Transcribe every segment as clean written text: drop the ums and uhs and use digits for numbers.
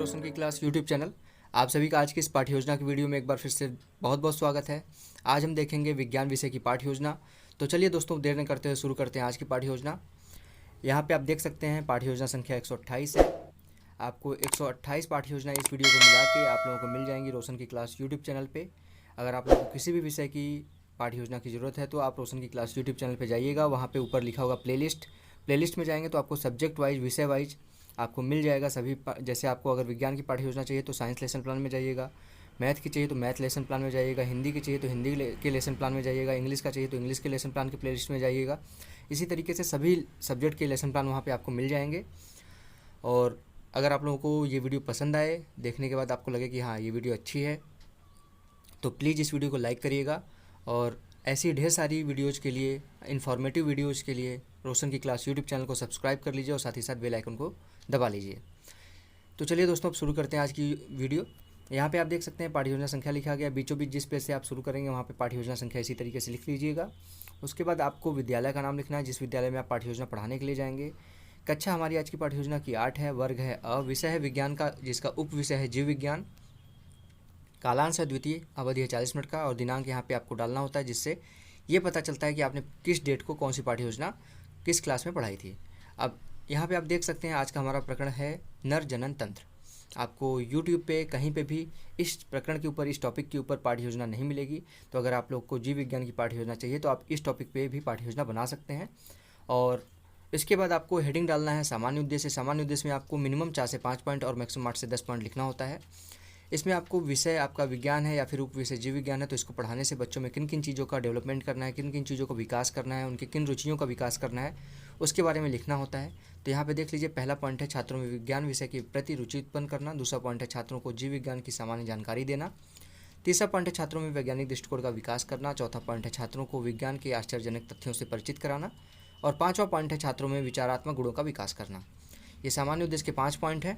रोशन की class YouTube channel. आप सभी का आज की इस पाठ्य योजना की वीडियो में एक बार फिर से बहुत बहुत स्वागत है। आज हम देखेंगे विज्ञान विषय की पाठ्य योजना। तो चलिए दोस्तों, देर न करते हुए शुरू करते हैं आज की पाठ्य योजना। यहाँ पे आप देख सकते हैं पाठ्य योजना संख्या 128 है। आपको 128 पाठ्य योजना इस वीडियो को मिला के आप लोगों को मिल जाएंगी रोशन की क्लास यूट्यूब चैनल पर। अगर आप लोगों को किसी भी विषय की पाठ्य योजना की ज़रूरत है तो आप रोशन की क्लास यूट्यूब चैनल पर जाइएगा। वहाँ पर ऊपर लिखा होगा प्लेलिस्ट में जाएंगे तो आपको सब्जेक्ट वाइज, विषय वाइज आपको मिल जाएगा सभी। जैसे आपको अगर विज्ञान की पाठ्य योजना चाहिए तो साइंस लेसन प्लान में जाइएगा, मैथ की चाहिए तो मैथ लेसन प्लान में जाइएगा, हिंदी की चाहिए तो हिंदी के लेसन प्लान में जाइएगा, इंग्लिश का चाहिए तो इंग्लिश के लेसन प्लान की प्लेलिस्ट में जाइएगा। इसी तरीके से सभी सब्जेक्ट के लेसन प्लान वहाँ पे आपको मिल जाएंगे। और अगर आप लोगों को ये वीडियो पसंद आए, देखने के बाद आपको लगे कि हाँ ये वीडियो अच्छी है, तो प्लीज़ इस वीडियो को लाइक करिएगा। और ऐसी ढेर सारी वीडियोज़ के लिए, इन्फॉर्मेटिव वीडियोज़ के लिए रोशन की क्लास यूट्यूब चैनल को सब्सक्राइब कर लीजिए और साथ ही साथ बेल आइकन को दबा लीजिए। तो चलिए दोस्तों, अब शुरू करते हैं आज की वीडियो। यहाँ पे आप देख सकते हैं पाठ्य योजना संख्या लिखा गया। बीचों बीच जिस पेज से आप शुरू करेंगे वहाँ पे पाठ्य योजना संख्या इसी तरीके से लिख लीजिएगा। उसके बाद आपको विद्यालय का नाम लिखना है जिस विद्यालय में आप पाठ्य योजना पढ़ाने के लिए जाएंगे। कक्षा हमारी आज की पाठ्य योजना की 8 है, वर्ग है अ, विषय है विज्ञान का जिसका उप विषय है जीव विज्ञान। कालांश है द्वितीय, अवधि है 40 मिनट का और दिनांक यहाँ पे आपको डालना होता है जिससे ये पता चलता है कि आपने किस डेट को कौन सी पाठ्य योजना किस क्लास में पढ़ाई थी। अब यहाँ पे आप देख सकते हैं आज का हमारा प्रकरण है नर जनन तंत्र। आपको यूट्यूब पे कहीं पे भी इस प्रकरण के ऊपर, इस टॉपिक के ऊपर पाठ्य योजना नहीं मिलेगी। तो अगर आप लोग को जीव विज्ञान की पाठ्य योजना चाहिए तो आप इस टॉपिक पे भी पाठ्य योजना बना सकते हैं। और इसके बाद आपको हेडिंग डालना है सामान्य उद्देश्य। सामान्य उद्देश्य में आपको मिनिमम 4 से 5 पॉइंट और मैक्सिमम 8 से 10 पॉइंट लिखना होता है। इसमें आपको विषय आपका विज्ञान है या फिर उप विषय जीव विज्ञान है तो इसको पढ़ाने से बच्चों में किन किन चीज़ों का डेवलपमेंट करना है, किन किन चीज़ों का विकास करना है, उनके किन रुचियों का विकास करना है, उसके बारे में लिखना होता है। तो यहाँ पे देख लीजिए, पहला पॉइंट है छात्रों में विज्ञान विषय के प्रति रुचि उत्पन्न करना। दूसरा पॉइंट है छात्रों को जीव विज्ञान की सामान्य जानकारी देना। तीसरा पॉइंट है छात्रों में वैज्ञानिक दृष्टिकोण का विकास करना। चौथा पॉइंट है छात्रों को विज्ञान के आश्चर्यजनक तथ्यों से परिचित कराना। और पाँचवा पॉइंट है छात्रों में विचारात्मक गुणों का विकास करना। ये सामान्य उद्देश्य के 5 पॉइंट है।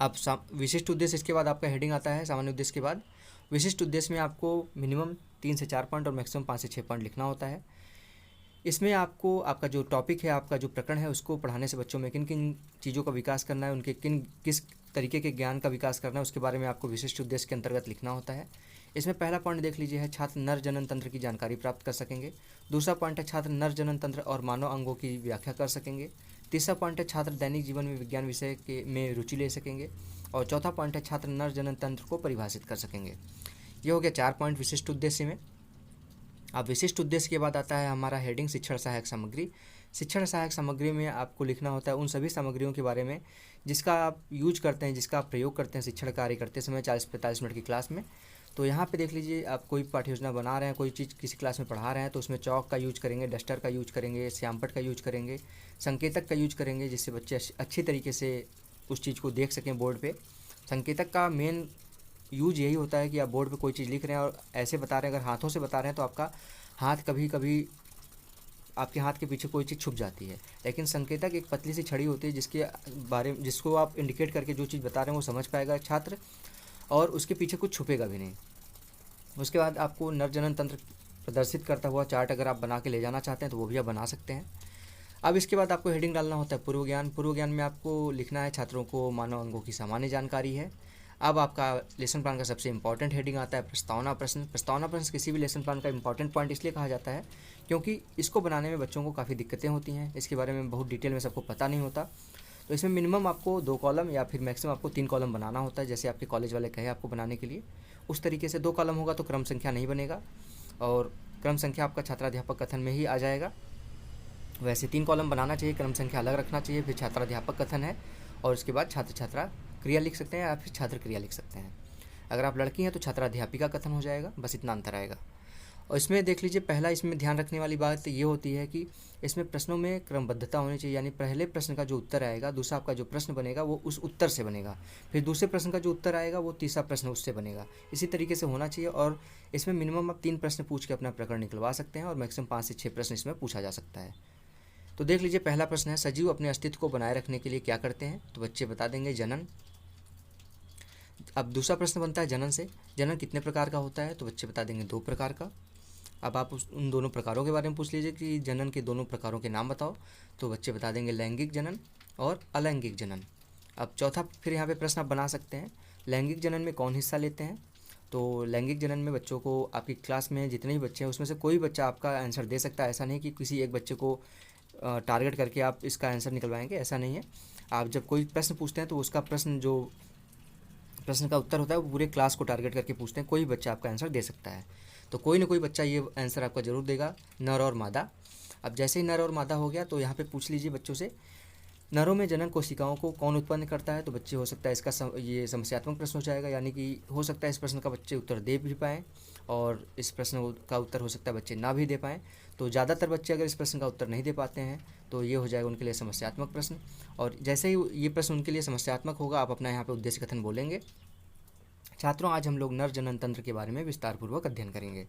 अब विशिष्ट उद्देश्य, इसके बाद आपका हेडिंग आता है सामान्य उद्देश्य के बाद। विशिष्ट उद्देश्य में आपको मिनिमम 3 से 4 पॉइंट और मैक्सिमम 5 से 6 पॉइंट लिखना होता है। इसमें आपको आपका जो टॉपिक है, आपका जो प्रकरण है, उसको पढ़ाने से बच्चों में किन किन चीज़ों का विकास करना है, उनके किस तरीके के ज्ञान का विकास करना है, उसके बारे में आपको विशिष्ट उद्देश्य के अंतर्गत लिखना होता है। इसमें पहला पॉइंट देख लीजिए है छात्र नर जनन तंत्र की जानकारी प्राप्त कर सकेंगे। दूसरा पॉइंट है छात्र नर जनन तंत्र और मानव अंगों की व्याख्या कर सकेंगे। तीसरा पॉइंट है छात्र दैनिक जीवन में विज्ञान विषय के में रुचि ले सकेंगे। और चौथा पॉइंट है छात्र नर जनन तंत्र को परिभाषित कर सकेंगे। ये हो गया 4 पॉइंट विशिष्ट उद्देश्य में। अब विशिष्ट उद्देश्य के बाद आता है हमारा हेडिंग शिक्षण सहायक सामग्री। शिक्षण सहायक सामग्री में आपको लिखना होता है उन सभी सामग्रियों के बारे में जिसका आप यूज करते हैं, जिसका आप प्रयोग करते हैं शिक्षण कार्य करते समय 40-45 मिनट की क्लास में। तो यहाँ पे देख लीजिए, आप कोई पाठ्य योजना बना रहे हैं, कोई चीज़ किसी क्लास में पढ़ा रहे हैं तो उसमें चौक का यूज करेंगे, डस्टर का यूज करेंगे, श्यामपट्ट का यूज करेंगे, संकेतक का यूज करेंगे जिससे बच्चे अच्छी तरीके से उस चीज़ को देख सकें बोर्ड पे। संकेतक का मेन यूज यही होता है कि आप बोर्ड पे कोई चीज़ लिख रहे हैं और ऐसे बता रहे हैं, अगर हाथों से बता रहे हैं तो आपका हाथ कभी कभी आपके हाथ के पीछे कोई चीज़ छुप जाती है। लेकिन संकेतक एक पतली सी छड़ी होती है जिसको आप इंडिकेट करके जो चीज़ बता रहे हैं वो समझ पाएगा छात्र और उसके पीछे कुछ छुपेगा भी नहीं। उसके बाद आपको नर जनन तंत्र प्रदर्शित करता हुआ चार्ट अगर आप बना के ले जाना चाहते हैं तो वो भी आप बना सकते हैं। अब इसके बाद आपको हेडिंग डालना होता है पूर्व ज्ञान। पूर्व ज्ञान में आपको लिखना है छात्रों को मानव अंगों की सामान्य जानकारी है। अब आपका लेसन प्लान का सबसे इंपॉर्टेंट हेडिंग आता है प्रस्तावना प्रश्न। प्रस्तावना प्रश्न किसी भी लेसन प्लान का इंपॉर्टेंट पॉइंट इसलिए कहा जाता है क्योंकि इसको बनाने में बच्चों को काफ़ी दिक्कतें होती हैं, इसके बारे में बहुत डिटेल में सबको पता नहीं होता। तो इसमें मिनिमम आपको 2 कॉलम या फिर मैक्सिमम आपको 3 कॉलम बनाना होता है। जैसे आपके कॉलेज वाले कहे आपको बनाने के लिए, उस तरीके से 2 कॉलम होगा तो क्रम संख्या नहीं बनेगा और क्रम संख्या आपका छात्राध्यापक कथन में ही आ जाएगा। वैसे 3 कॉलम बनाना चाहिए, क्रम संख्या अलग रखना चाहिए, फिर छात्राध्यापक कथन है और उसके बाद छात्र छात्रा क्रिया लिख सकते हैं या फिर छात्र क्रिया लिख सकते हैं। अगर आप लड़की हैं तो छात्राध्यापिका कथन हो जाएगा, बस इतना अंतर आएगा। और इसमें देख लीजिए, पहला इसमें ध्यान रखने वाली बात ये होती है कि इसमें प्रश्नों में क्रमबद्धता होनी चाहिए, यानी पहले प्रश्न का जो उत्तर आएगा, दूसरा आपका जो प्रश्न बनेगा वो उस उत्तर से बनेगा, फिर दूसरे प्रश्न का जो उत्तर आएगा वो तीसरा प्रश्न उससे बनेगा। इसी तरीके से होना चाहिए और इसमें मिनिमम आप 3 प्रश्न पूछ के अपना प्रकरण निकलवा सकते हैं और मैक्सिमम 5 से 6 प्रश्न इसमें पूछा जा सकता है। तो देख लीजिए, पहला प्रश्न है सजीव अपने अस्तित्व को बनाए रखने के लिए क्या करते हैं, तो बच्चे बता देंगे जनन। अब दूसरा प्रश्न बनता है जनन से, जनन कितने प्रकार का होता है, तो बच्चे बता देंगे 2 प्रकार का। अब आप उन दोनों प्रकारों के बारे में पूछ लीजिए कि जनन के दोनों प्रकारों के नाम बताओ, तो बच्चे बता देंगे लैंगिक जनन और अलैंगिक जनन। अब चौथा फिर यहाँ पे प्रश्न आप बना सकते हैं, लैंगिक जनन में कौन हिस्सा लेते हैं। तो लैंगिक जनन में बच्चों को आपकी क्लास में जितने भी बच्चे हैं उसमें से कोई बच्चा आपका आंसर दे सकता है। ऐसा नहीं कि किसी एक बच्चे को टारगेट करके आप इसका आंसर निकलवाएंगे, ऐसा नहीं है। आप जब कोई प्रश्न पूछते हैं तो उसका प्रश्न का उत्तर होता है वो पूरे क्लास को टारगेट करके पूछते हैं, कोई बच्चा आपका आंसर दे सकता है। तो कोई ना कोई बच्चा ये आंसर आपका ज़रूर देगा, नर और मादा। अब जैसे ही नर और मादा हो गया तो यहाँ पे पूछ लीजिए बच्चों से, नरों में जनन कोशिकाओं को कौन उत्पन्न करता है। तो बच्चे हो सकता है इसका ये समस्यात्मक प्रश्न हो जाएगा, यानी कि हो सकता है इस प्रश्न का बच्चे उत्तर दे भी पाएँ और इस प्रश्न का उत्तर हो सकता है बच्चे ना भी दे पाएँ। तो ज़्यादातर बच्चे अगर इस प्रश्न का उत्तर नहीं दे पाते हैं तो ये हो जाएगा उनके लिए समस्यात्मक प्रश्न। और जैसे ही ये प्रश्न उनके लिए समस्यात्मक होगा, आप अपना यहाँ पे उद्देश्य कथन बोलेंगे। छात्रों, आज हम लोग नर जनन तंत्र के बारे में विस्तारपूर्वक अध्ययन करेंगे।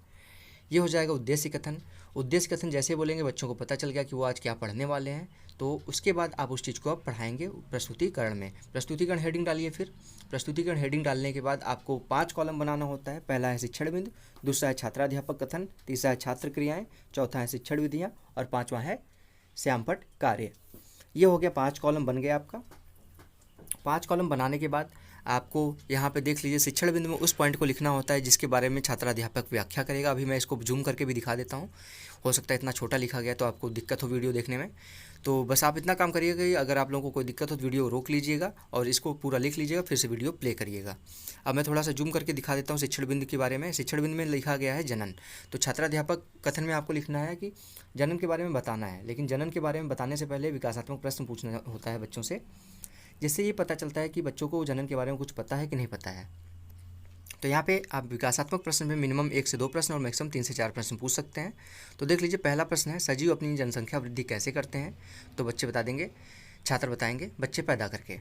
ये हो जाएगा उद्देश्य कथन। उद्देश्य कथन जैसे बोलेंगे बच्चों को पता चल गया कि वो आज क्या पढ़ने वाले हैं। तो उसके बाद आप उस चीज़ को आप पढ़ाएंगे प्रस्तुतिकरण में। प्रस्तुतिकरण हेडिंग डालिए। फिर प्रस्तुतिकरण हेडिंग डालने के बाद आपको 5 कॉलम बनाना होता है। पहला है शिक्षण बिंदु, दूसरा है छात्राध्यापक कथन, तीसरा है छात्र क्रियाएँ, चौथा है शिक्षण विधियाँ और 5वां है श्यामपट्ट कार्य। ये हो गया 5 कॉलम बन गया आपका। 5 कॉलम बनाने के बाद आपको यहाँ पे देख लीजिए, शिक्षण बिंदु में उस पॉइंट को लिखना होता है जिसके बारे में छात्राध्यापक व्याख्या करेगा। अभी मैं इसको जूम करके भी दिखा देता हूँ, हो सकता है इतना छोटा लिखा गया तो आपको दिक्कत हो वीडियो देखने में। तो बस आप इतना काम करिएगा कि अगर आप लोगों को कोई दिक्कत हो तो वीडियो रोक लीजिएगा और इसको पूरा लिख लीजिएगा, फिर से वीडियो प्ले करिएगा। अब मैं थोड़ा सा जूम करके दिखा देता हूँ शिक्षण बिंदु के बारे में। शिक्षण बिंदु में लिखा गया है जनन। तो छात्राध्यापक कथन में आपको लिखना है कि जनन के बारे में बताना है, लेकिन जनन के बारे में बताने से पहले विकासात्मक प्रश्न पूछना होता है बच्चों से, जिससे ये पता चलता है कि बच्चों को जनन के बारे में कुछ पता है कि नहीं पता है। तो यहाँ पे आप विकासात्मक प्रश्न में मिनिमम 1 से 2 प्रश्न और मैक्सिमम 3 से 4 प्रश्न पूछ सकते हैं। तो देख लीजिए, पहला प्रश्न है, सजीव अपनी जनसंख्या वृद्धि कैसे करते हैं। तो बच्चे बता देंगे, छात्र बताएंगे बच्चे पैदा करके।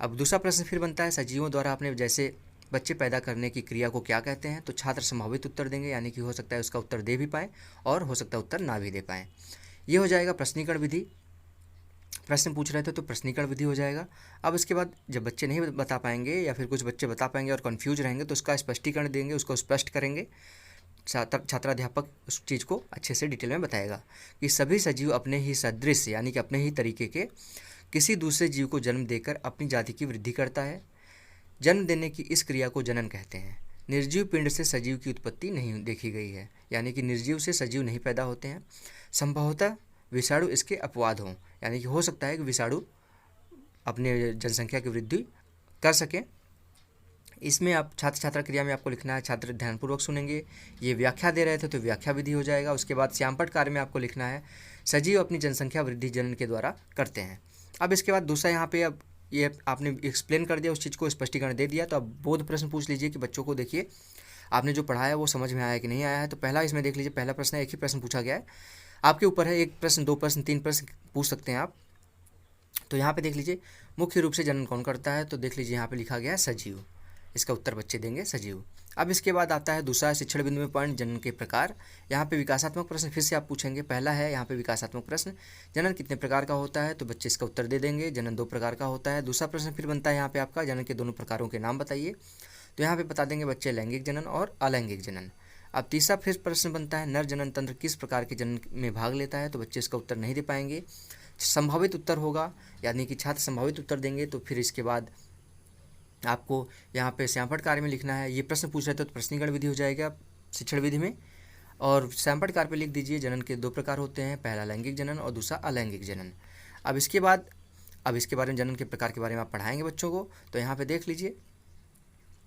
अब दूसरा प्रश्न फिर बनता है, सजीवों द्वारा अपने जैसे बच्चे पैदा करने की क्रिया को क्या कहते हैं। तो छात्र संभावित उत्तर देंगे, यानी कि हो सकता है उसका उत्तर दे भी पाएँ और हो सकता है उत्तर ना भी दे पाएँ। ये हो जाएगा प्रश्नीकरण विधि। प्रश्न पूछ रहे थे तो प्रश्नीकरण विधि हो जाएगा। अब इसके बाद जब बच्चे नहीं बता पाएंगे या फिर कुछ बच्चे बता पाएंगे और कंफ्यूज रहेंगे तो उसका स्पष्टीकरण देंगे, उसको स्पष्ट करेंगे। छात्राध्यापक उस चीज़ को अच्छे से डिटेल में बताएगा कि सभी सजीव अपने ही सदृश यानी कि अपने ही तरीके के किसी दूसरे जीव को जन्म देकर अपनी जाति की वृद्धि करता है। जन्म देने की इस क्रिया को जनन कहते हैं। निर्जीव पिंड से सजीव की उत्पत्ति नहीं देखी गई है, यानी कि निर्जीव से सजीव नहीं पैदा होते हैं। संभवतः विषाणु इसके अपवाद हों, यानी कि हो सकता है कि विषाणु अपने जनसंख्या की वृद्धि कर सकें। इसमें आप छात्र छात्रा क्रिया में आपको लिखना है, छात्र ध्यानपूर्वक सुनेंगे। ये व्याख्या दे रहे थे तो व्याख्या विधि हो जाएगा। उसके बाद श्यामपट्ट कार्य में आपको लिखना है, सजीव अपनी जनसंख्या वृद्धि जनन के द्वारा करते हैं। अब इसके बाद दूसरा यहाँ पे, अब ये आपने एक्सप्लेन कर दिया, उस चीज़ को स्पष्टीकरण दे दिया। तो अब बोध प्रश्न पूछ लीजिए कि बच्चों को देखिए आपने जो पढ़ाया वो समझ में आया कि नहीं आया है। तो पहला इसमें देख लीजिए, पहला प्रश्न है, एक ही प्रश्न पूछा गया है, आपके ऊपर है, 1 प्रश्न 2 प्रश्न 3 प्रश्न पूछ सकते हैं आप। तो यहाँ पे देख लीजिए, मुख्य रूप से जनन कौन करता है। तो देख लीजिए यहाँ पे लिखा गया है सजीव, इसका उत्तर बच्चे देंगे सजीव। अब इसके बाद आता है दूसरा शिक्षण बिंदु में पॉइंट, जनन के प्रकार। यहाँ पे विकासात्मक प्रश्न फिर से आप पूछेंगे। पहला है यहाँ पे विकासात्मक प्रश्न, जनन कितने प्रकार का होता है। तो बच्चे इसका उत्तर दे देंगे, जनन 2 प्रकार का होता है। दूसरा प्रश्न फिर बनता है यहाँ पे आपका, जनन के दोनों प्रकारों के नाम बताइए। तो यहाँ पे बता देंगे बच्चे लैंगिक जनन और अलैंगिक जनन। अब तीसरा फिर प्रश्न बनता है, नर जनन तंत्र किस प्रकार के जनन में भाग लेता है। तो बच्चे इसका उत्तर नहीं दे पाएंगे, संभावित उत्तर होगा, यानी कि छात्र संभावित उत्तर देंगे। तो फिर इसके बाद आपको यहाँ पे श्यामपट्ट कार्य में लिखना है। ये प्रश्न पूछ रहे थे तो प्रश्नीकरण विधि हो जाएगा शिक्षण विधि में। और श्यामपट्ट कार्य पे लिख दीजिए, जनन के 2 प्रकार होते हैं, पहला लैंगिक जनन और दूसरा अलैंगिक जनन। अब इसके बारे में जनन के प्रकार के बारे में आप पढ़ाएंगे बच्चों को। तो यहाँ पे देख लीजिए,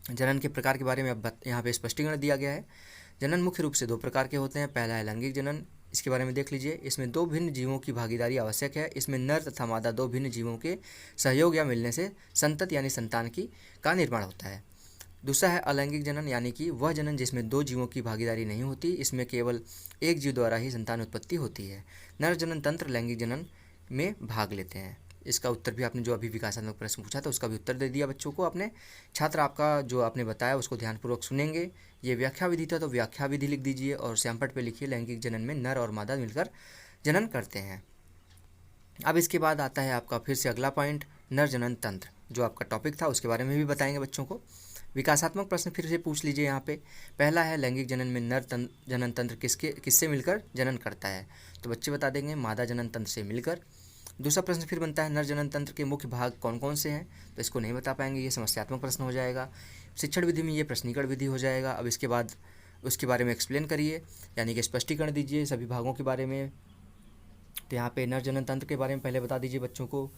जनन के प्रकार के बारे में अब यहाँ पे स्पष्टीकरण दिया गया है। जनन मुख्य रूप से 2 प्रकार के होते हैं, पहला है लैंगिक जनन, इसके बारे में देख लीजिए। इसमें 2 भिन्न जीवों की भागीदारी आवश्यक है। इसमें नर तथा मादा 2 भिन्न जीवों के सहयोग या मिलने से संतति यानी संतान का निर्माण होता है। दूसरा है अलैंगिक जनन, यानी कि वह जनन जिसमें 2 जीवों की भागीदारी नहीं होती, इसमें केवल एक जीव द्वारा ही संतान उत्पत्ति होती है। नर जनन तंत्र लैंगिक जनन में भाग लेते हैं। इसका उत्तर भी आपने जो अभी विकासात्मक प्रश्न पूछा था उसका भी उत्तर दे दिया बच्चों को आपने। छात्र आपका जो आपने बताया उसको ध्यानपूर्वक सुनेंगे। ये व्याख्या विधि था तो व्याख्या विधि लिख दीजिए और श्यामपट्ट पे लिखिए, लैंगिक जनन में नर और मादा मिलकर जनन करते हैं। अब इसके बाद आता है आपका फिर से अगला पॉइंट, नर जनन तंत्र, जो आपका टॉपिक था उसके बारे में भी बताएंगे बच्चों को। विकासात्मक प्रश्न फिर से पूछ लीजिए यहाँ पे। पहला है, लैंगिक जनन में नर जनन तंत्र किससे मिलकर जनन करता है। तो बच्चे बता देंगे मादा जनन तंत्र से मिलकर। दूसरा प्रश्न फिर बनता है नर जनन तंत्र के मुख्य भाग कौन कौन से हैं, तो इसको नहीं बता पाएंगे, ये समस्यात्मक प्रश्न हो जाएगा। शिक्षण विधि में ये प्रश्नीकरण विधि हो जाएगा। अब इसके बाद उसके बारे में एक्सप्लेन करिए, यानी कि स्पष्टीकरण दीजिए सभी भागों के बारे में। तो यहाँ पे नर जनन तंत्र के बारे में पहले बता दीजिए बच्चों को।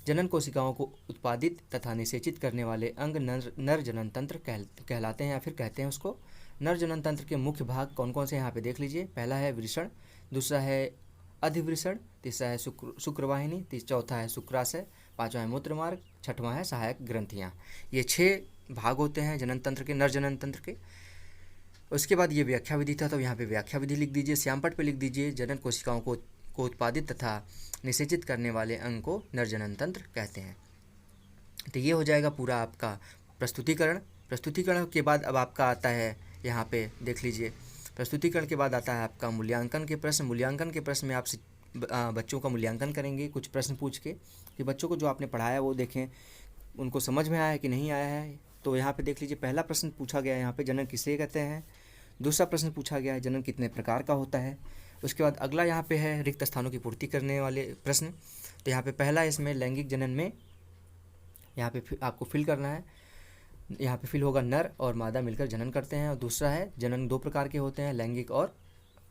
जनन कोशिकाओं को उत्पादित तथा निषेचित करने वाले अंग नर जनन तंत्र कहलाते हैं या फिर कहते हैं उसको। नर जनन तंत्र के मुख्य भाग कौन कौन से यहाँ पे देख लीजिए। पहला है वृषण, दूसरा है अधिवृषण, तीसरा है शुक्रवाहिनी, चौथा है शुक्राशय, पांचवा है मूत्रमार्ग, छठवां है सहायक ग्रंथियाँ। ये 6 भाग होते हैं जनन तंत्र के, नर जनन तंत्र के। उसके बाद ये व्याख्या विधि था, तो यहाँ पे व्याख्या विधि लिख दीजिए, श्यामपट पे लिख दीजिए जनन कोशिकाओं को उत्पादित तथा निषेचित करने वाले अंग को नर जनन तंत्र कहते हैं। तो ये हो जाएगा पूरा आपका प्रस्तुतिकरण। प्रस्तुतिकरण के बाद अब आपका आता है यहाँ पे देख लीजिए, प्रस्तुतिकरण के बाद आता है आपका मूल्यांकन के प्रश्न। मूल्यांकन के प्रश्न में आपसे बच्चों का मूल्यांकन करेंगे कुछ प्रश्न पूछ के कि बच्चों को जो आपने पढ़ाया वो देखें उनको समझ में आया है कि नहीं आया है। तो यहाँ पे देख लीजिए, पहला प्रश्न पूछा गया है यहाँ पे जनन किसे कहते हैं। दूसरा प्रश्न पूछा गया है जनन कितने प्रकार का होता है। उसके बाद अगला यहाँ पे है रिक्त स्थानों की पूर्ति करने वाले प्रश्न। तो यहाँ पे पहला इसमें लैंगिक जनन में यहाँ पे आपको फिल करना है। यहाँ पे फिल होगा नर और मादा मिलकर जनन करते हैं, और दूसरा है जनन 2 प्रकार के होते हैं, लैंगिक और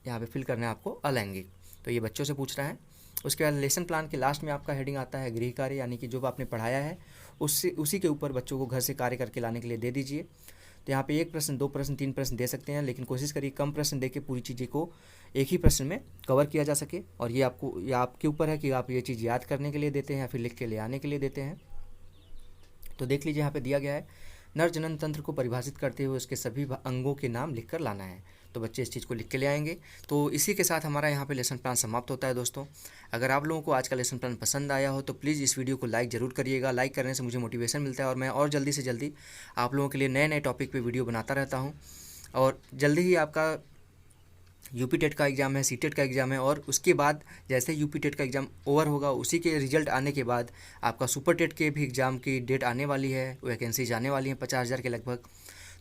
यहाँ पे फिल करना है आपको अलैंगिक। तो ये बच्चों से पूछ रहा है। उसके बाद लेसन प्लान के लास्ट में आपका हेडिंग आता है गृह कार्य, यानी कि जो आपने पढ़ाया है उसी के ऊपर बच्चों को घर से कार्य करके लाने के लिए दे दीजिए। तो यहाँ पे 1 प्रश्न, 2 प्रश्न, 3 प्रश्न दे सकते हैं, लेकिन कोशिश करिए कम प्रश्न दे के पूरी चीज़ें को एक ही प्रश्न में कवर किया जा सके। और ये आपके ऊपर है कि आप ये चीज़ याद करने के लिए देते हैं या फिर लिख के ले आने के लिए देते हैं। तो देख लीजिए यहाँ पे दिया गया है नर जनन तंत्र को परिभाषित करते हुए उसके सभी अंगों के नाम लिखकर लाना है। तो बच्चे इस चीज़ को लिख के ले आएंगे। तो इसी के साथ हमारा यहाँ पे लेसन प्लान समाप्त होता है दोस्तों। अगर आप लोगों को आज का लेसन प्लान पसंद आया हो तो प्लीज़ इस वीडियो को लाइक ज़रूर करिएगा। लाइक करने से मुझे मोटिवेशन मिलता है और मैं और जल्दी से जल्दी आप लोगों के लिए नए नए टॉपिक पे वीडियो बनाता रहता हूँ। और जल्दी ही आपका यूपी टेट का एग्ज़ाम है, सीटेट का एग्ज़ाम है, और उसके बाद जैसे यूपी टेट का एग्ज़ाम ओवर होगा उसी के रिजल्ट आने के बाद आपका सुपर टेट के भी एग्ज़ाम की डेट आने वाली है, वैकेंसीज आने वाली हैं 50,000 के लगभग।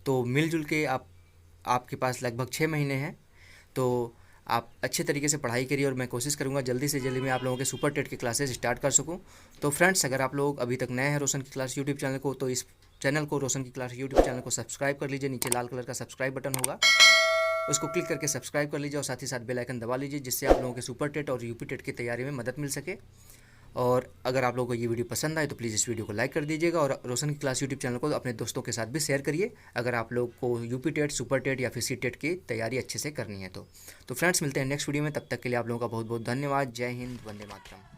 तो मिलजुल के आपके पास लगभग 6 महीने हैं। तो आप अच्छे तरीके से पढ़ाई करिए और मैं कोशिश करूंगा जल्दी से जल्दी मैं आप लोगों के सुपर टेट के क्लासेस स्टार्ट कर सकूं। तो फ्रेंड्स, अगर आप लोग अभी तक नए हैं रोशन की क्लास यूट्यूब चैनल को, तो इस चैनल को रोशन की क्लास यूट्यूब चैनल को सब्सक्राइब कर लीजिए। नीचे लाल कलर का सब्सक्राइब बटन होगा, उसको क्लिक करके सब्सक्राइब कर लीजिए और साथ ही साथ बेल आइकन दबा लीजिए, जिससे आप लोगों के सुपर टेट और यूपी टेट की तैयारी में मदद मिल सके। और अगर आप लोगों को ये वीडियो पसंद आए तो प्लीज़ इस वीडियो को लाइक कर दीजिएगा और रोशन की क्लास यूट्यूब चैनल को अपने दोस्तों के साथ भी शेयर करिए, अगर आप लोग को यूपी टेट, सुपर टेट या फिर सी टेट की तैयारी अच्छे से करनी है। तो फ्रेंड्स, मिलते हैं नेक्स्ट वीडियो में। तब तक के लिए आप लोगों का बहुत बहुत धन्यवाद। जय हिंद, वंदे मातरम।